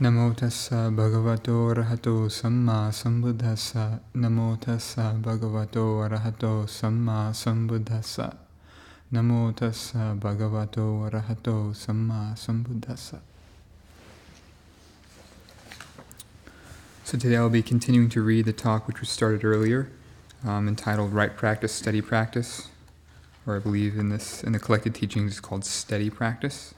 Namo tassa bhagavato arahato samma sambuddhassa. Namo tassa bhagavato arahato samma sambuddhassa. Namo tassa bhagavato arahato samma sambuddhassa. So today I'll be continuing to read the talk which was started earlier, entitled Right Practice, Steady Practice, or I believe in the collected teachings it's called Steady Practice.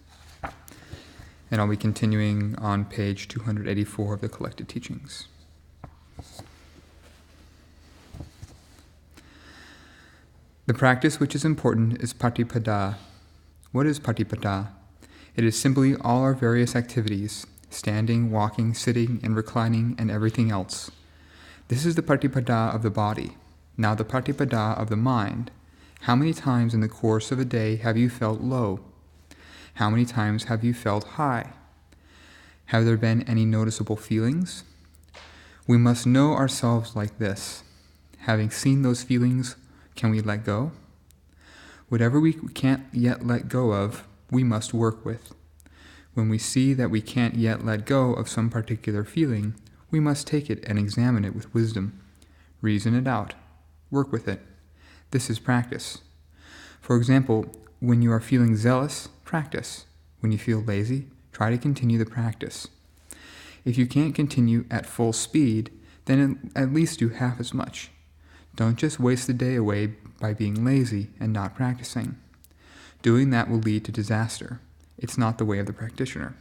And I'll be continuing on page 284 of the collected teachings. The practice which is important is patipada. What is patipada? It is simply all our various activities, standing, walking, sitting, and reclining, and everything else. This is the patipada of the body. Now the patipada of the mind. How many times in the course of a day have you felt low? How many times have you felt high? Have there been any noticeable feelings? We must know ourselves like this. Having seen those feelings, can we let go? Whatever we can't yet let go of, we must work with. When we see that we can't yet let go of some particular feeling, we must take it and examine it with wisdom. Reason it out. Work with it. This is practice. For example, when you are feeling zealous, practice. When you feel lazy, try to continue the practice. If you can't continue at full speed, then at least do half as much. Don't just waste the day away by being lazy and not practicing. Doing that will lead to disaster. It's not the way of the practitioner.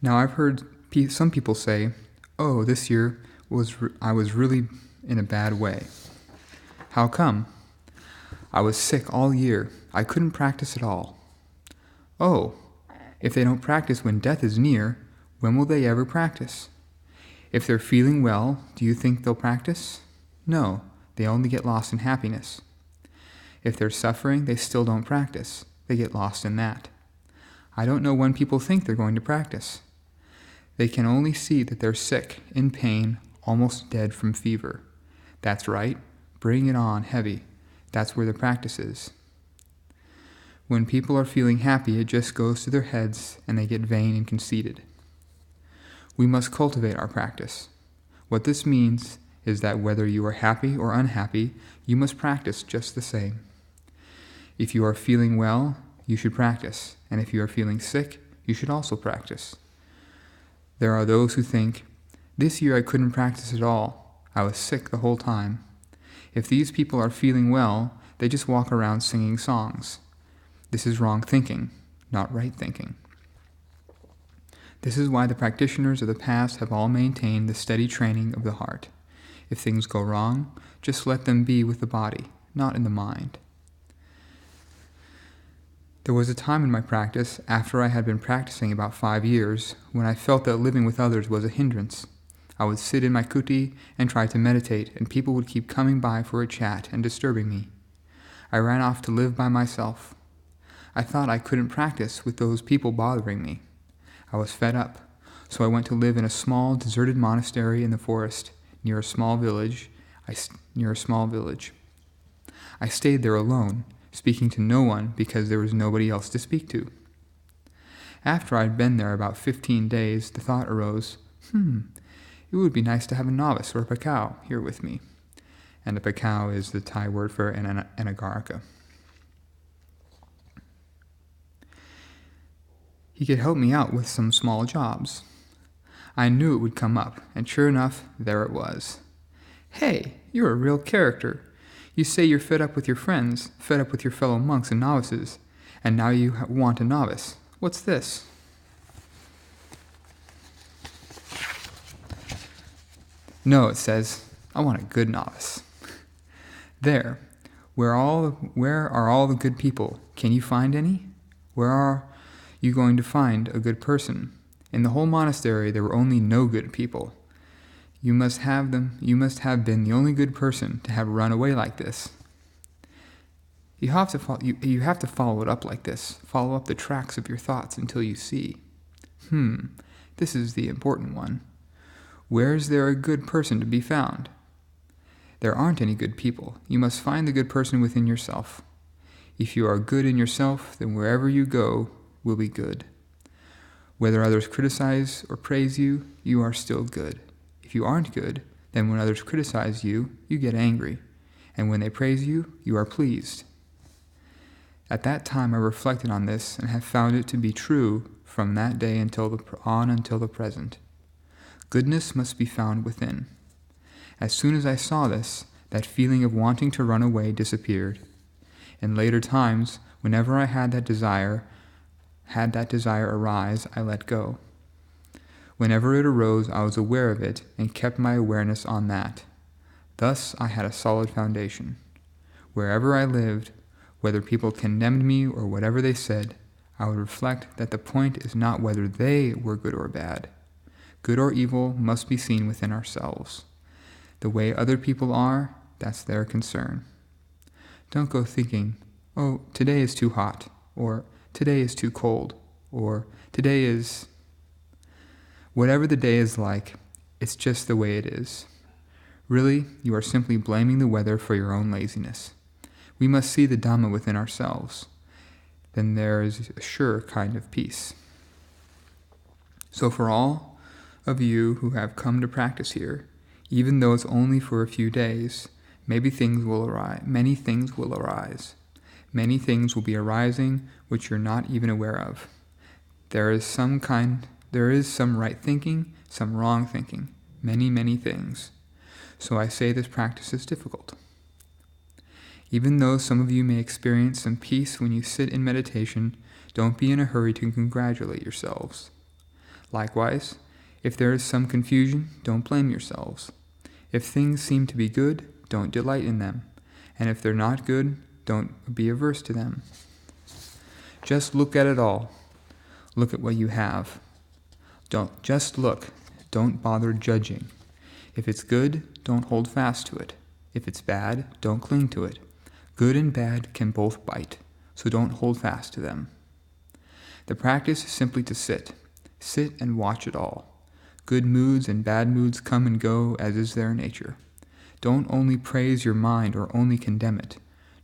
Now I've heard some people say, "Oh, this year I was really in a bad way." How come? I was sick all year. I couldn't practice at all. Oh, if they don't practice when death is near, when will they ever practice? If they're feeling well, do you think they'll practice? No, they only get lost in happiness. If they're suffering, they still don't practice. They get lost in that. I don't know when people think they're going to practice. They can only see that they're sick, in pain, almost dead from fever. That's right. Bring it on heavy. That's where the practice is. When people are feeling happy, it just goes to their heads and they get vain and conceited. We must cultivate our practice. What this means is that whether you are happy or unhappy, you must practice just the same. If you are feeling well, you should practice. And if you are feeling sick, you should also practice. There are those who think, "This year I couldn't practice at all. I was sick the whole time." If these people are feeling well, they just walk around singing songs. This is wrong thinking, not right thinking. This is why the practitioners of the past have all maintained the steady training of the heart. If things go wrong, just let them be with the body, not in the mind. There was a time in my practice, after I had been practicing about 5 years, when I felt that living with others was a hindrance. I would sit in my kuti and try to meditate, and people would keep coming by for a chat and disturbing me. I ran off to live by myself. I thought I couldn't practice with those people bothering me. I was fed up, so I went to live in a small, deserted monastery in the forest near a small village. I stayed there alone, speaking to no one because there was nobody else to speak to. After I'd been there about 15 days, the thought arose, it would be nice to have a novice or a pakau here with me. And a pakau is the Thai word for an anagarika. He could help me out with some small jobs. I knew it would come up, and sure enough, there it was. "Hey, you're a real character. You say you're fed up with your friends, fed up with your fellow monks and novices, and now you want a novice. What's this?" "No," it says, "I want a good novice." There, where are all the good people? Can you find any? Where are you going to find a good person? In the whole monastery there were only no good people. You must have been the only good person to have run away like this. You have to follow it up like this. Follow up the tracks of your thoughts until you see. This is the important one. Where is there a good person to be found? There aren't any good people. You must find the good person within yourself. If you are good in yourself, then wherever you go will be good. Whether others criticize or praise you, you are still good. If you aren't good, then when others criticize you, you get angry. And when they praise you, you are pleased. At that time I reflected on this and have found it to be true from that day until the present. Goodness must be found within. As soon as I saw this, that feeling of wanting to run away disappeared. In later times, whenever I had that desire arise, I let go. Whenever it arose, I was aware of it and kept my awareness on that. Thus, I had a solid foundation. Wherever I lived, whether people condemned me or whatever they said, I would reflect that the point is not whether they were good or bad. Good or evil must be seen within ourselves. The way other people are, that's their concern. Don't go thinking, oh, today is too hot, or today is too cold, or today is... Whatever the day is like, it's just the way it is. Really, you are simply blaming the weather for your own laziness. We must see the Dhamma within ourselves. Then there is a sure kind of peace. So for all of you who have come to practice here, even though it's only for a few days, many things will arise. Many things will be arising which you're not even aware of. There is some right thinking, some wrong thinking, many things. So I say this practice is difficult. Even though some of you may experience some peace when you sit in meditation, don't be in a hurry to congratulate yourselves. Likewise, if there is some confusion, don't blame yourselves. If things seem to be good, don't delight in them. And if they're not good, don't be averse to them. Just look at it all. Look at what you have. Don't just look. Don't bother judging. If it's good, don't hold fast to it. If it's bad, don't cling to it. Good and bad can both bite, so don't hold fast to them. The practice is simply to sit. Sit and watch it all. Good moods and bad moods come and go as is their nature. Don't only praise your mind or only condemn it.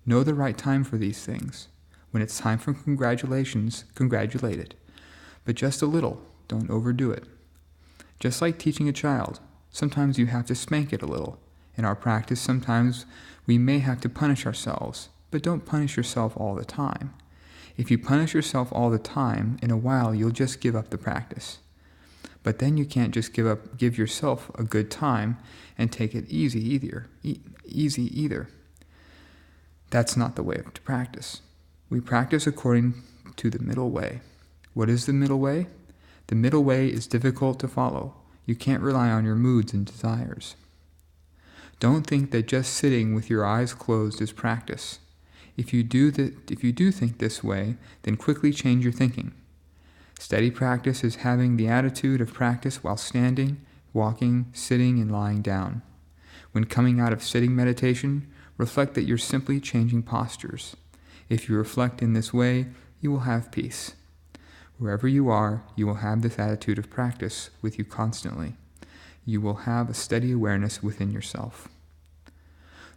Know the right time for these things. When it's time for congratulations, congratulate it. But just a little, don't overdo it. Just like teaching a child, sometimes you have to spank it a little. In our practice, sometimes we may have to punish ourselves, but don't punish yourself all the time. If you punish yourself all the time, in a while you'll just give up the practice. But then you can't just give yourself a good time and take it easy either. That's not the way to practice. We practice according to the middle way. What is the middle way? The middle way is difficult to follow. You can't rely on your moods and desires. Don't think that just sitting with your eyes closed is practice. If you do think this way, then quickly change your thinking. Steady practice is having the attitude of practice while standing, walking, sitting, and lying down. When coming out of sitting meditation, reflect that you're simply changing postures. If you reflect in this way, you will have peace. Wherever you are, you will have this attitude of practice with you constantly. You will have a steady awareness within yourself.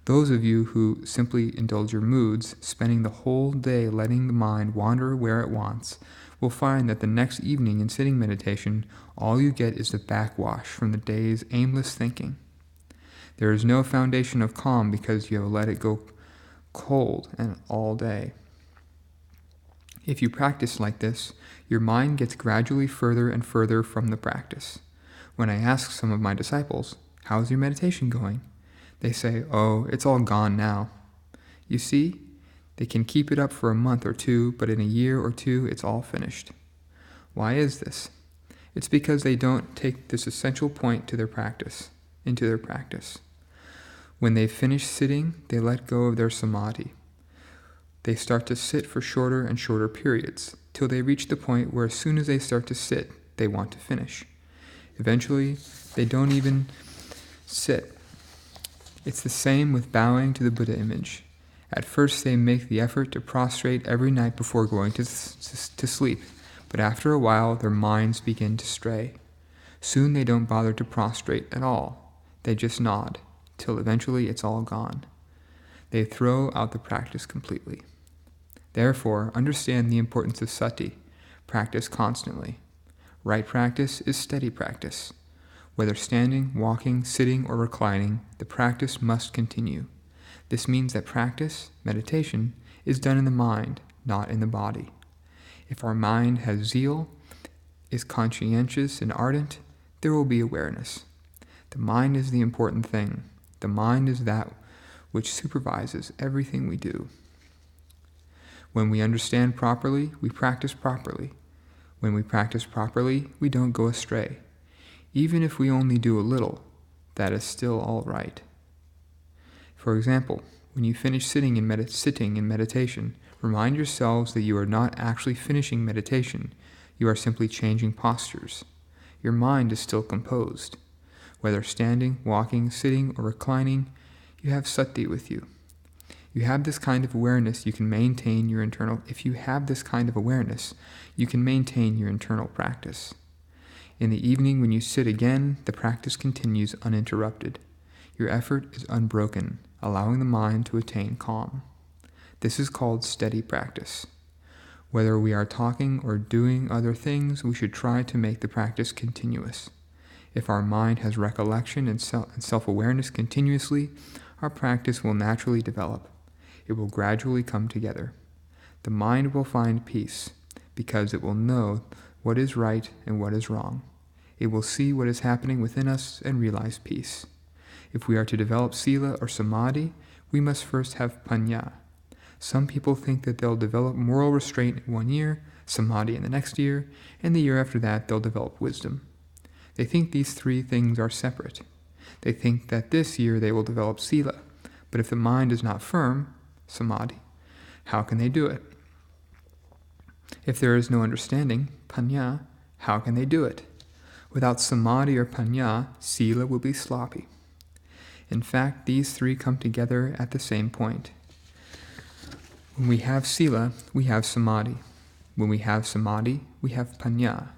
Those of you who simply indulge your moods, spending the whole day letting the mind wander where it wants, will find that the next evening in sitting meditation, all you get is the backwash from the day's aimless thinking. There is no foundation of calm because you have let it go cold and all day. If you practice like this, your mind gets gradually further and further from the practice. When I ask some of my disciples, "How's your meditation going?" they say, "Oh, it's all gone now." You see, they can keep it up for a month or two, but in a year or two, it's all finished. Why is this? It's because they don't take this essential point into their practice. When they finish sitting, they let go of their samadhi. They start to sit for shorter and shorter periods, till they reach the point where as soon as they start to sit, they want to finish. Eventually, they don't even sit. It's the same with bowing to the Buddha image. At first they make the effort to prostrate every night before going to sleep, but after a while their minds begin to stray. Soon they don't bother to prostrate at all. They just nod, till eventually it's all gone. They throw out the practice completely. Therefore, understand the importance of sati. Practice constantly. Right practice is steady practice. Whether standing, walking, sitting, or reclining, the practice must continue. This means that practice, meditation, is done in the mind, not in the body. If our mind has zeal, is conscientious and ardent, there will be awareness. The mind is the important thing. The mind is that which supervises everything we do. When we understand properly, we practice properly. When we practice properly, we don't go astray. Even if we only do a little, that is still all right. For example, when you finish sitting in meditation, remind yourselves that you are not actually finishing meditation. You are simply changing postures. Your mind is still composed. Whether standing, walking, sitting, or reclining, you have sati with you. If you have this kind of awareness, you can maintain your internal practice. In the evening, when you sit again, the practice continues uninterrupted. Your effort is unbroken, allowing the mind to attain calm. This is called steady practice. Whether we are talking or doing other things, we should try to make the practice continuous. If our mind has recollection and self-awareness continuously, our practice will naturally develop. It will gradually come together. The mind will find peace, because it will know what is right and what is wrong. It will see what is happening within us and realize peace. If we are to develop sila or samadhi, we must first have panya. Some people think that they'll develop moral restraint in 1 year, samadhi in the next year, and the year after that they'll develop wisdom. They think these three things are separate. They think that this year they will develop sila, but if the mind is not firm, samadhi, how can they do it? If there is no understanding, panya, how can they do it? Without samadhi or panya, sila will be sloppy. In fact, these three come together at the same point. When we have sila, we have samadhi. When we have samadhi, we have panya.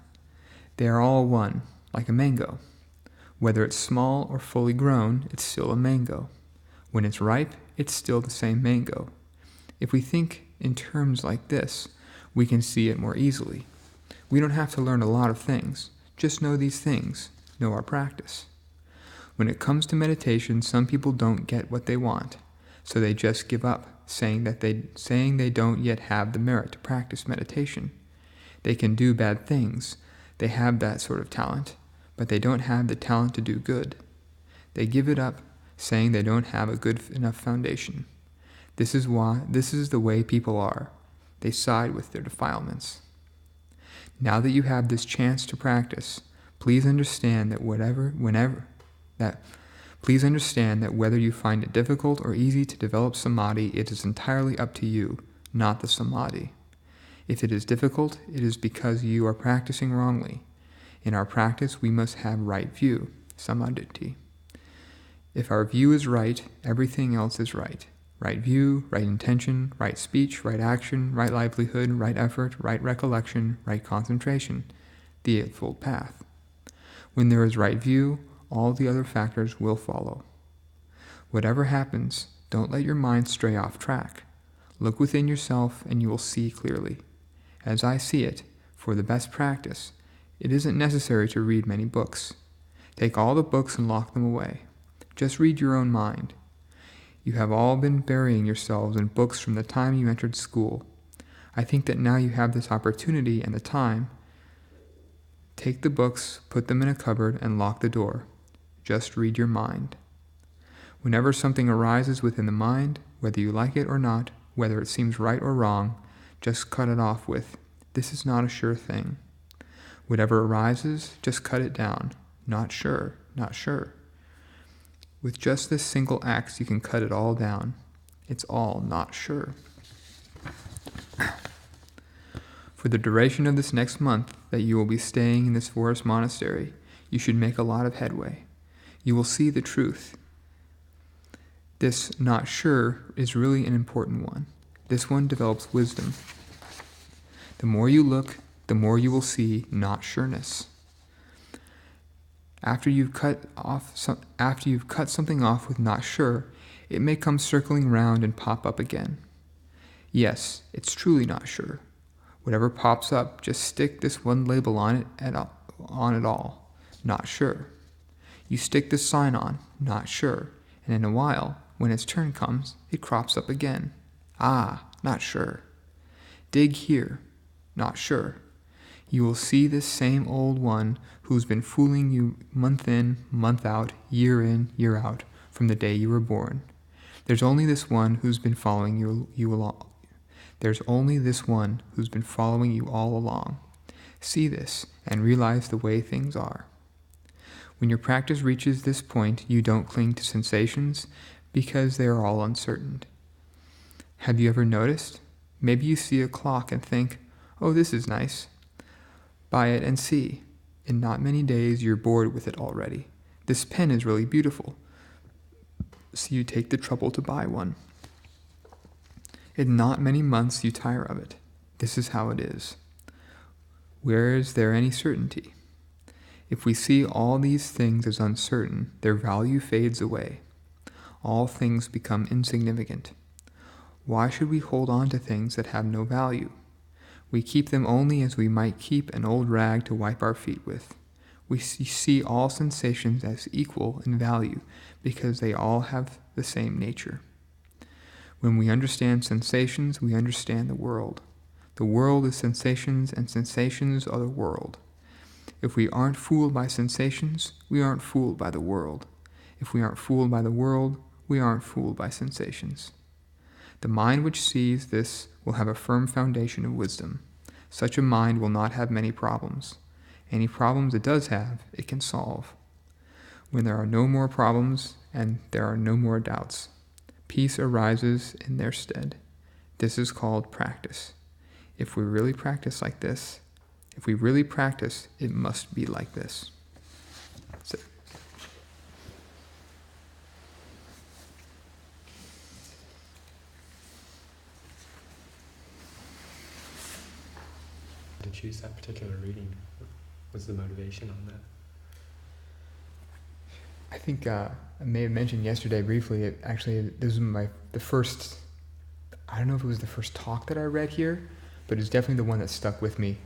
They are all one, like a mango. Whether it's small or fully grown, it's still a mango. When it's ripe, it's still the same mango. If we think in terms like this, we can see it more easily. We don't have to learn a lot of things. Just know these things. Know our practice. When it comes to meditation, some people don't get what they want, so they just give up, saying they don't yet have the merit to practice meditation. They can do bad things. They have that sort of talent, but they don't have the talent to do good. They give it up, saying they don't have a good enough foundation. This is the way people are. They side with their defilements. Now that you have this chance to practice, please understand that whether you find it difficult or easy to develop samadhi, it is entirely up to you, not the samadhi. If it is difficult, it is because you are practicing wrongly. In our practice, we must have right view, samadhi. If our view is right, everything else is right. Right view, right intention, right speech, right action, right livelihood, right effort, right recollection, right concentration, the Eightfold Path. When there is right view, all the other factors will follow. Whatever happens, don't let your mind stray off track. Look within yourself and you will see clearly. As I see it, for the best practice, it isn't necessary to read many books. Take all the books and lock them away. Just read your own mind. You have all been burying yourselves in books from the time you entered school. I think that now you have this opportunity and the time. Take the books, put them in a cupboard, and lock the door. Just read your mind. Whenever something arises within the mind, whether you like it or not, whether it seems right or wrong, just cut it off with, "This is not a sure thing." Whatever arises, just cut it down. Not sure, not sure. With just this single axe, you can cut it all down. It's all not sure. For the duration of this next month that you will be staying in this forest monastery, you should make a lot of headway. You will see the truth. This not sure is really an important one. This one develops wisdom. The more you look, the more you will see not sureness. After you've cut something off with not sure, it may come circling round and pop up again. Yes, it's truly not sure. Whatever pops up, just stick this one label on it all. Not sure. You stick this sign on, not sure, and in a while, when its turn comes, it crops up again. Ah, not sure. Dig here, not sure. You will see this same old one who's been fooling you month in, month out, year in, year out, from the day you were born. There's only this one who's been following you along. There's only this one who's been following you all along. See this and realize the way things are. When your practice reaches this point, you don't cling to sensations because they are all uncertain. Have you ever noticed? Maybe you see a clock and think, oh, this is nice. Buy it and see. In not many days, you're bored with it already. This pen is really beautiful. So you take the trouble to buy one. In not many months, you tire of it. This is how it is. Where is there any certainty? If we see all these things as uncertain, their value fades away. All things become insignificant. Why should we hold on to things that have no value? We keep them only as we might keep an old rag to wipe our feet with. We see all sensations as equal in value because they all have the same nature. When we understand sensations, we understand the world. The world is sensations, and sensations are the world. If we aren't fooled by sensations, we aren't fooled by the world. If we aren't fooled by the world, we aren't fooled by sensations. The mind which sees this will have a firm foundation of wisdom. Such a mind will not have many problems. Any problems it does have, it can solve. When there are no more problems and there are no more doubts, peace arises in their stead. This is called practice. If we really practice like this, it must be like this. That's it. To choose that particular reading, what's the motivation on that? I think I may have mentioned yesterday briefly, this was the first, I don't know if it was the first talk that I read here, but it's definitely the one that stuck with me.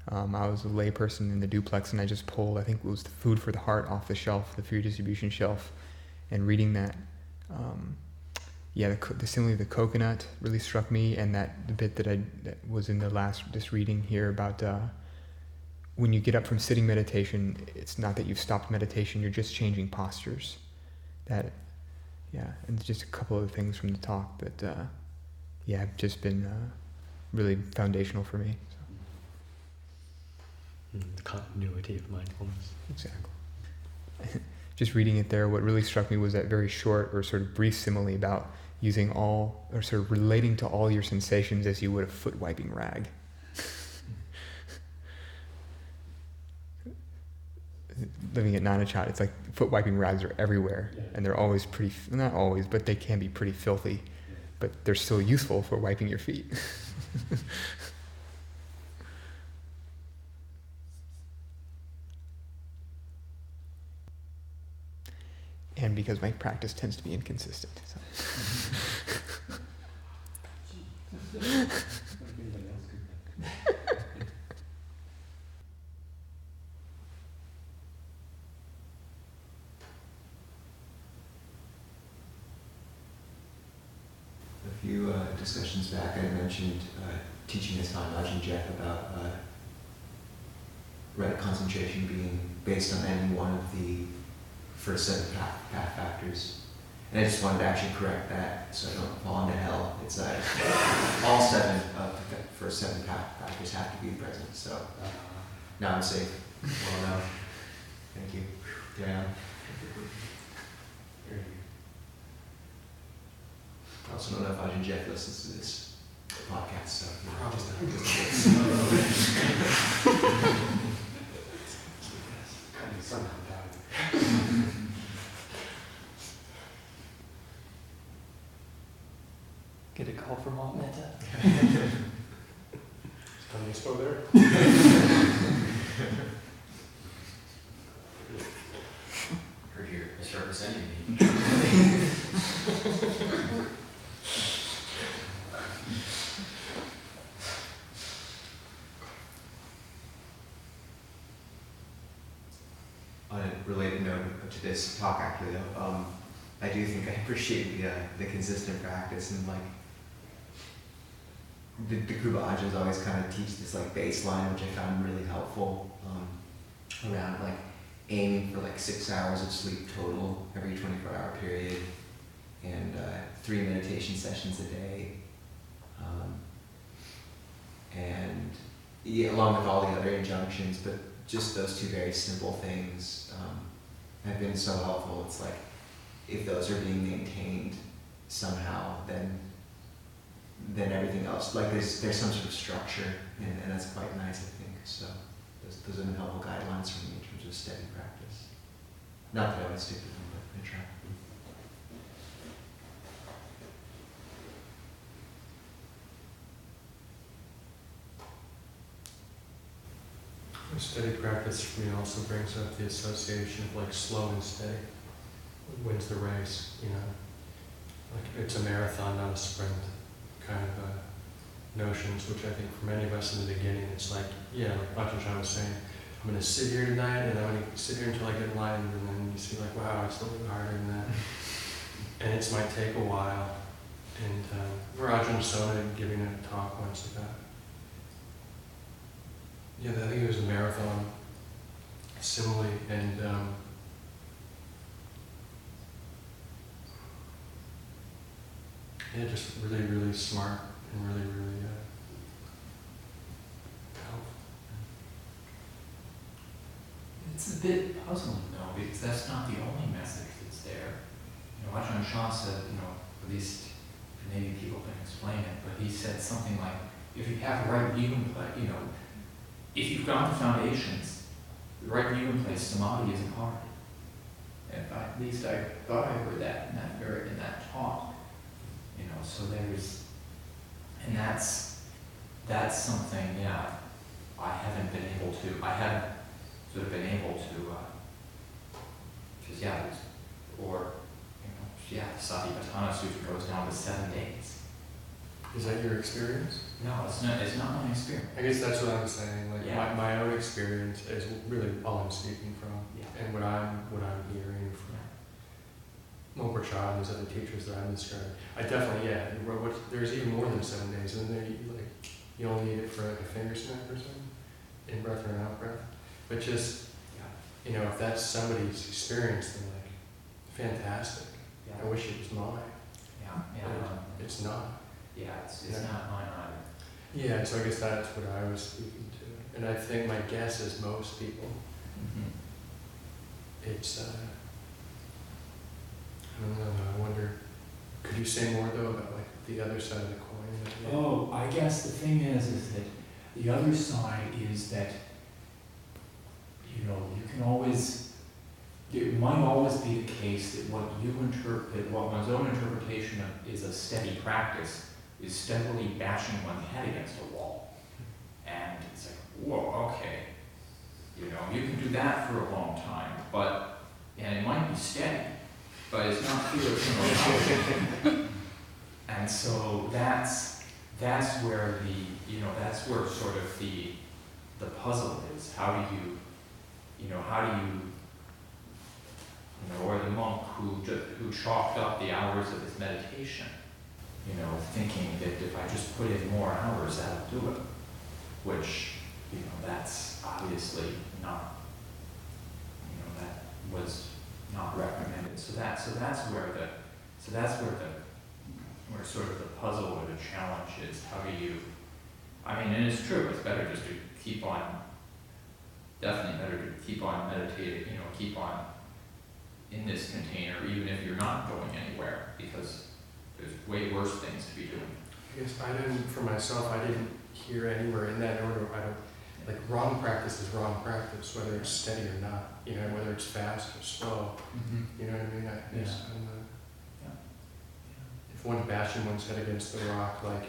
I was a layperson in the duplex, and I just pulled, I think it was the Food for the Heart off the shelf, the free distribution shelf, and reading that, the simile of the coconut really struck me, and the bit that was in this reading here about when you get up from sitting meditation, it's not that you've stopped meditation, you're just changing postures. And just a couple of things from the talk that, have just been really foundational for me. The continuity of mindfulness. Exactly. Just reading it there, what really struck me was that very short or sort of brief simile about using all, or sort of relating to all your sensations as you would a foot wiping rag. Living at Nanachat, it's like foot wiping rags are everywhere, and they're always not always, but they can be pretty filthy, but they're still useful for wiping your feet. And because my practice tends to be inconsistent. So. A few discussions back, I mentioned teaching this on Ajahn Jeff about right concentration being based on any one of the first 7 path factors. And I just wanted to actually correct that so I don't fall into hell. It's all 7 of the first 7 path factors have to be present. So now I'm safe. Well enough. Thank you. Down. I also don't know if Ajahn Jeff listens to this podcast, so probably Get a call from Aunt Meta. Can you spell there? Heard you're misrepresenting me. to this talk actually though. I do think I appreciate the consistent practice, and like the Kuba Ajahns always kind of teach this like baseline, which I found really helpful, around like aiming for like 6 hours of sleep total every 24-hour period, and 3 meditation sessions a day, and yeah, along with all the other injunctions, but just those two very simple things have been so helpful. It's like if those are being maintained somehow, then everything else, like there's some sort of structure, and that's quite nice, I think. So those have been helpful guidelines for me in terms of steady practice. Not that I always stick to them, but I try. Steady practice for me also brings up the association of like slow and steady. Wins the race, you know. Like it's a marathon, not a sprint kind of notions, which I think for many of us in the beginning, it's like, yeah, like Ajahn was saying, I'm going to sit here tonight and I'm going to sit here until I get enlightened, and then you see like, wow, it's a little bit harder than that. And it might take a while. And we're Ajahn Sona giving a talk once about, yeah, I think it was a marathon, simile, and yeah, just really, really smart and really, really helpful. It's a bit puzzling though, because that's not the only message that's there. You know, Ajahn Chah said, you know, at least maybe people can explain it, but he said something like, if you have the right view in place, you know, if you've got the foundations, the right view in place, samadhi isn't hard. And at least I thought I heard that in that talk. You know, so there's, and that's something, yeah, I haven't sort of been able to, because yeah, or, you know, yeah, Satipatthana Sutra goes down to 7 days. Is that your experience? No, it's not my experience. I guess that's what I'm saying. Like Yeah. my own experience is really all I'm speaking from, Yeah. and what I'm hearing from Mopa Cha and these other teachers that I'm describing. I definitely, yeah. There's even more than 7 days, and then you only need it for like a finger snap or something, in breath or an out breath. But just, you know, if that's somebody's experience, then like, fantastic. Yeah. I wish it was mine. Yeah, yeah. But it's not. Yeah, it's Yeah. not mine either. Yeah, so I guess that's what I was speaking to. And I think my guess is most people, Mm-hmm. it's, I don't know, I wonder, could you say more though about like the other side of the coin? Oh, I guess the thing is that the other side is that, you know, you can always, it might always be the case that what one's own interpretation of is a steady practice is steadily bashing one's head against a wall. And it's like, whoa, okay. You know, you can do that for a long time, and it might be steady, but it's not clear, you know. And so that's where that's where sort of the puzzle is. How do you, or the monk who chalked up the hours of his meditation, you know, thinking that if I just put in more hours, that'll do it, which, you know, that's obviously not, you know, that was not recommended. So that's where sort of the puzzle or the challenge is. How do you, I mean, and it's true, it's better just to keep on, definitely better to keep on meditating, you know, keep on in this container, even if you're not going anywhere, because there's way worse things to be doing. I guess for myself, I didn't hear anywhere in that order. Like wrong practice is wrong practice, whether it's steady or not, you know, whether it's fast or slow, you know what I mean? If one's bashing one's head against the rock, like,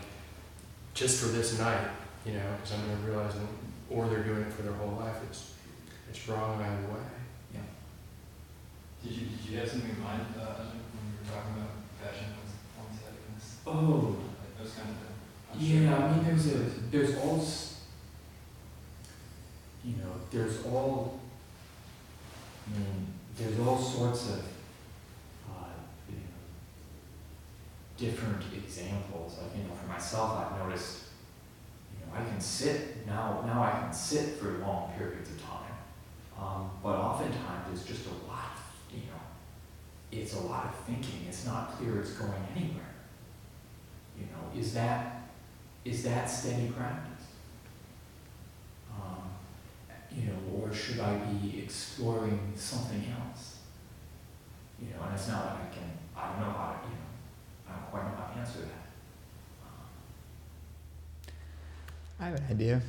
just for this night, you know, because I'm going to realize that, or they're doing it for their whole life, it's wrong either way. Yeah. Did you have something in mind when we were talking about bashing one's head against? Oh. Like those kind of things? Yeah, I mean, there's all, I mean, there's all sorts of you know, different examples. Like, for myself, I've noticed, I can sit now I can sit for long periods of time, but oftentimes it's just a lot. It's a lot of thinking. It's not clear it's going anywhere. Is that steady practice? Or should I be exploring something else? And it's not like I don't know how to, I don't quite know how to answer that. I have an idea.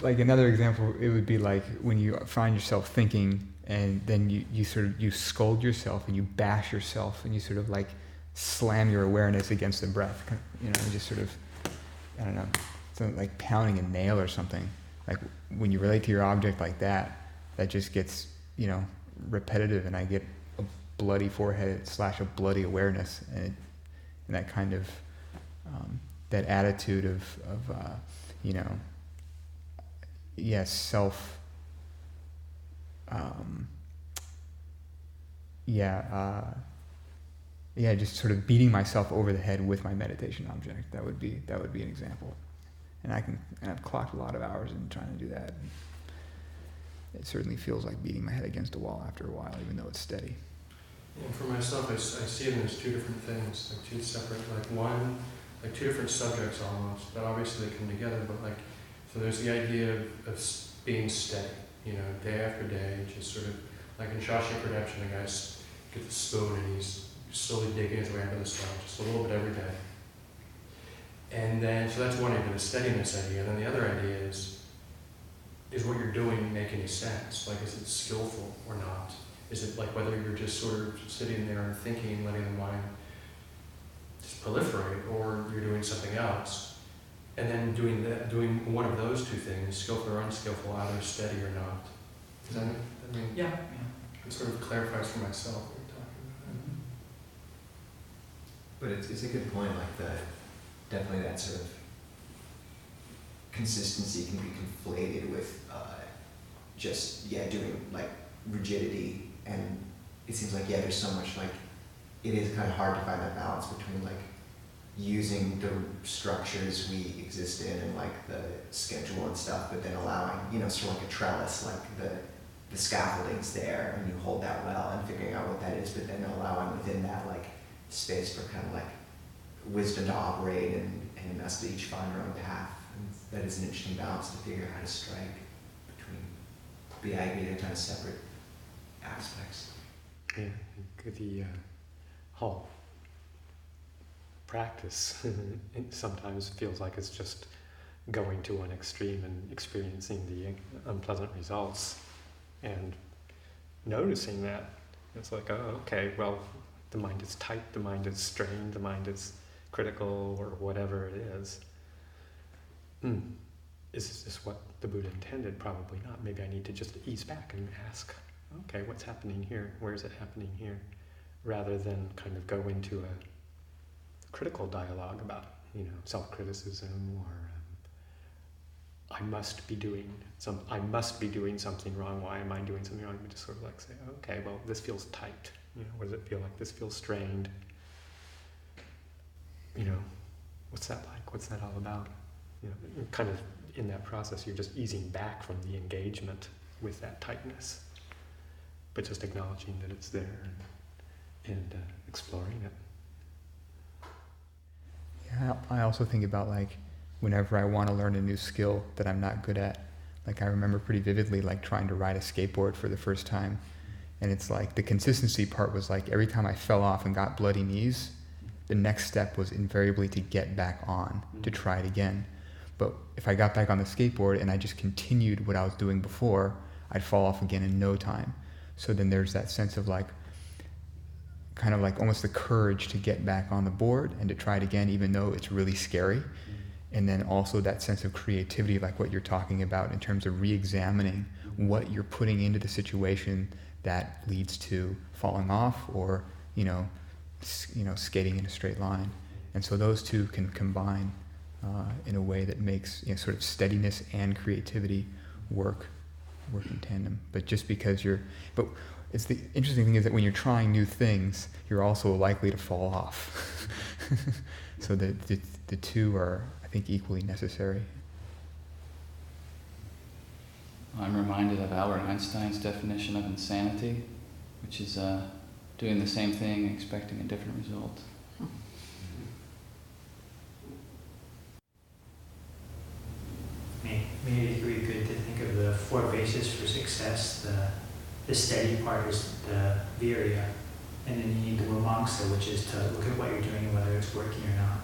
Like another example, it would be like when you find yourself thinking and then you scold yourself and you bash yourself and you sort of like slam your awareness against the breath, just sort of, I don't know, something like pounding a nail or something. Like when you relate to your object like that just gets, repetitive, and I get a bloody forehead / a bloody awareness, and that kind of, that attitude of self, just sort of beating myself over the head with my meditation object. That would be an example. And I've clocked a lot of hours in trying to do that. It certainly feels like beating my head against a wall after a while, even though it's steady. And for myself, I see them as two different things, like two separate, like two different subjects almost, but obviously they come together, but so there's the idea of being steady, day after day, just sort of, like in Shawshank Redemption, the guy gets the spoon and he's slowly digging his way into the stone, just a little bit every day. And then, so that's one idea, the steadiness idea. And then the other idea is what you're doing make any sense? Like, is it skillful or not? Is it like whether you're just sort of sitting there and thinking, letting the mind just proliferate, or you're doing something else? And then doing one of those two things, skillful or unskillful, either steady or not. Does that mean? Yeah. It sort of clarifies for myself what you're talking about. But it's a good point, definitely that sort of consistency can be conflated with doing rigidity, and it seems like there's so much it is kind of hard to find that balance between using the structures we exist in and the schedule and stuff, but then allowing sort of like a trellis, the scaffolding's there and you hold that well and figuring out what that is, but then allowing within that space for kind of wisdom to operate and us to each find our own path. And that is an interesting balance to figure out how to strike between Abhayagiri and kind of separate aspects. Yeah, the whole practice it sometimes feels like it's just going to one extreme and experiencing the unpleasant results and noticing that. It's like, oh, okay, well, the mind is tight, the mind is strained, the mind is critical, or whatever it is. Is this what the Buddha intended? Probably not. Maybe I need to just ease back and ask, okay, what's happening here? Where is it happening here? Rather than kind of go into a critical dialogue about, self-criticism, or I must be doing something wrong. Why am I doing something wrong? We just sort of say, okay, well, this feels tight. What does it feel like? This feels strained. What's that like? What's that all about? Kind of in that process, you're just easing back from the engagement with that tightness, but just acknowledging that it's there and exploring it. Yeah, I also think about whenever I want to learn a new skill that I'm not good at. I remember pretty vividly trying to ride a skateboard for the first time, and it's the consistency part was every time I fell off and got bloody knees, the next step was invariably to get back on, to try it again. But if I got back on the skateboard and I just continued what I was doing before, I'd fall off again in no time. So then there's that sense of kind of almost the courage to get back on the board and to try it again, even though it's really scary. And then also that sense of creativity, like what you're talking about in terms of re-examining what you're putting into the situation that leads to falling off or, skating in a straight line. And so those two can combine in a way that makes sort of steadiness and creativity work work in tandem. But just because but it's the interesting thing is that when you're trying new things, you're also likely to fall off. So the two are, I think, equally necessary. I'm reminded of Albert Einstein's definition of insanity, which is doing the same thing and expecting a different result. Maybe it would be good to think of the four bases for success. The steady part is the virya, and then you need the mimamsa, which is to look at what you're doing and whether it's working or not.